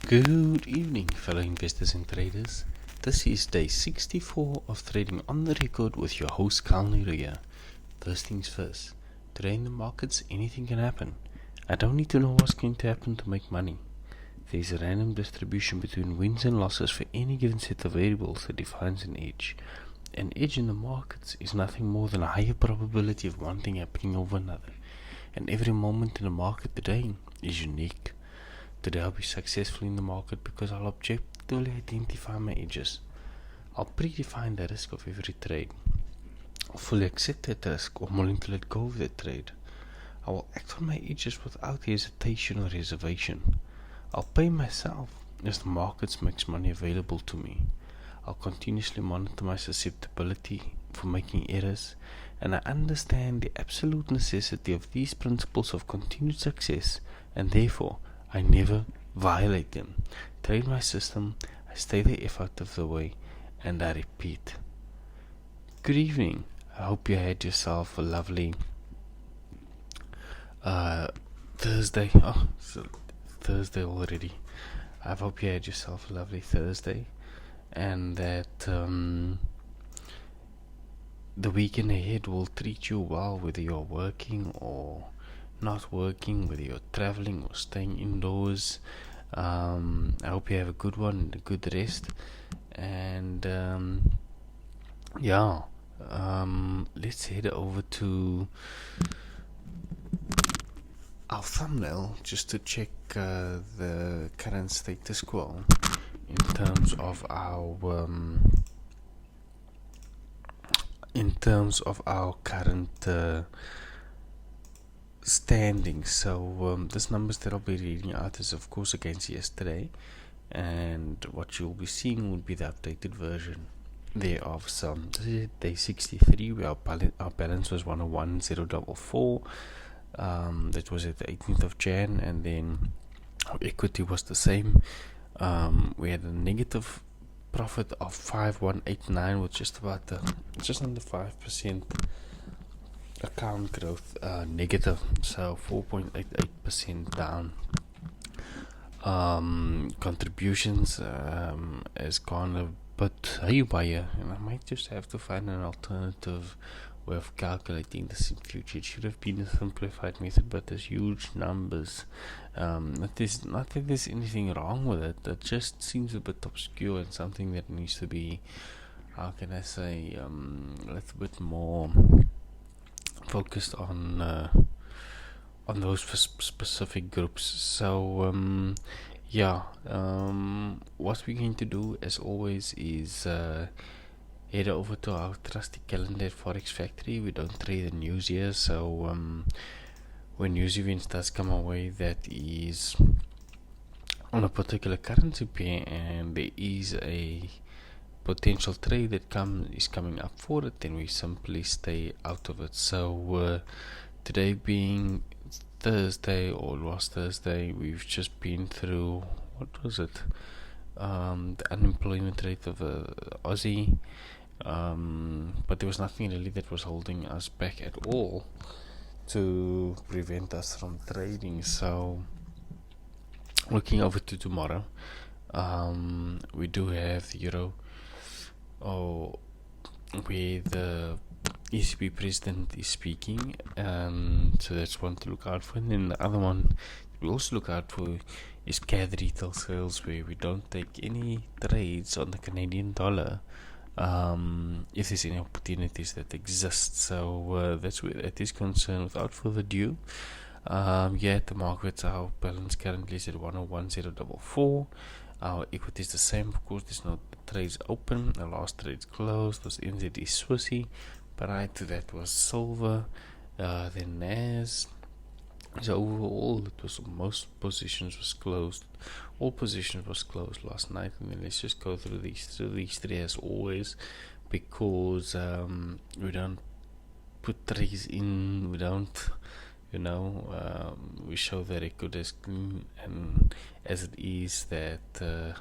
Good evening, fellow investors and traders. This is day 64 of Trading on the Record with your host, Kyle Nero here. First things first, today in the markets, anything can happen. I don't need to know what's going to happen to make money. There's a random distribution between wins and losses for any given set of variables that defines an edge. An edge in the markets is nothing more than a higher probability of one thing happening over another. And every moment in the market today is unique. Today I'll be successful in the market because I'll objectively identify my edges. I'll predefine the risk of every trade. I'll fully accept that risk or I'm willing to let go of that trade. I will act on my edges without hesitation or reservation. I'll pay myself as the markets makes money available to me. I'll continuously monitor my susceptibility for making errors, and I understand the absolute necessity of these principles of continued success, and therefore I never violate them. Trade my system, I stay the F out of the way, and I repeat. Good evening. I hope you had yourself a lovely Thursday. Oh, it's Thursday already. I hope you had yourself a lovely Thursday, and that the weekend ahead will treat you well, whether you're working or not working, whether you're traveling or staying indoors. I hope you have a good one and a good rest. And let's head over to our thumbnail just to check the current status quo in terms of our current standing. So this numbers that I'll be reading out is of course against yesterday, and what you'll be seeing will be the updated version thereof. So this is day 63 where our balance was 101,044. That was at the 18th of Jan, and then our equity was the same. We had a negative profit of 5189 with just under 5% account growth negative, so 4.88% down. Contributions has gone a bit haywire, and I might just have to find an alternative way of calculating this in future. It should have been a simplified method, but there's huge numbers. Not that there's anything wrong with it, it just seems a bit obscure and something that needs to be, how can I say, a little bit more focused on those specific groups. So what we're going to do as always is head over to our trusty calendar at Forex Factory. We don't trade the news here, so when news events does come our way that is on a particular currency pair and there is a potential trade that is coming up for it, then we simply stay out of it. So today being Thursday, or last Thursday, we've just been through, what was it, the unemployment rate of Aussie, but there was nothing really that was holding us back at all to prevent us from trading. So looking over to tomorrow, we do have the Euro, where the ECB president is speaking, so that's one to look out for. And then the other one we also look out for is CAD retail sales, where we don't take any trades on the Canadian dollar if there's any opportunities that exist. So that's where that is concerned. Without further ado, at the markets, our balance currently is at 101,044. Our equity is the same, of course. There's no trades open. The last trades closed was NZD Swissy. Prior to that was silver, then NAS. So overall, it was most positions was closed. All positions was closed last night, and then let's just go through these three as always, because we don't put trades in. We don't, we show the record as clean and as it is, that the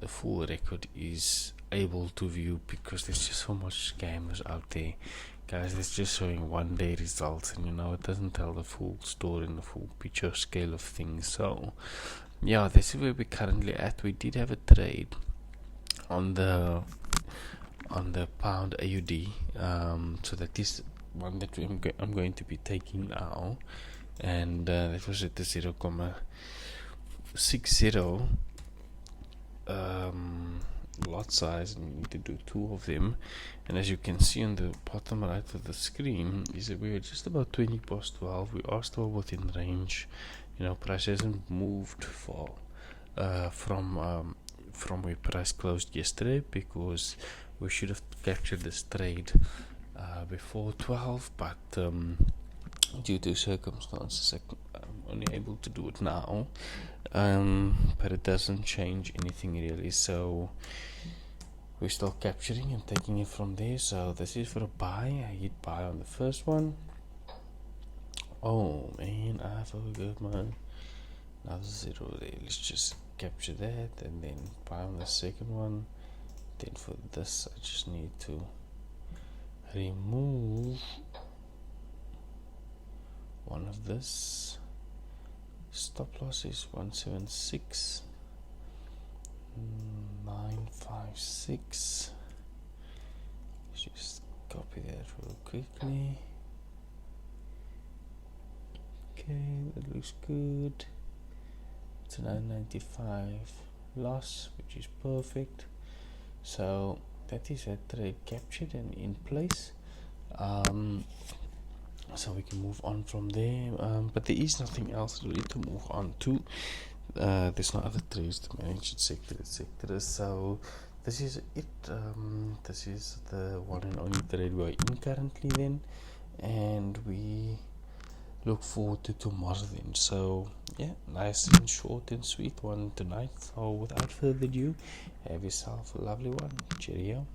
full record is able to view, because there's just so much scammers out there, guys. It's just showing one day results, and it doesn't tell the full story and the full picture scale of things. So yeah, this is where we're currently at. We did have a trade on the pound AUD. So that is one that I'm going to be taking now, and that was at the 0.60 lot size, and you need to do two of them. And as you can see on the bottom right of the screen, is that we are just about 20 past 12. We are still within range. Price hasn't moved far from where price closed yesterday, because we should have captured this trade before 12, but due to circumstances I'm only able to do it now, but it doesn't change anything really, so we're still capturing and taking it from there. So this is for a buy. I hit buy on the first one. Oh man, I forgot my another zero there. Let's just capture that and then buy on the second one. Then for this I just need to remove one of this. Stop loss is 176.956. Just copy that real quickly. Okay, that looks good. It's a 995 loss, which is perfect. So that is a trade captured and in place. So we can move on from there, but there is nothing else really to move on to. There's no other trades to manage, etc. So this is it. This is the one and only trade we're in currently then, and we look forward to tomorrow then. So yeah, nice and short and sweet one tonight. So without further ado, have yourself a lovely one. Cheerio.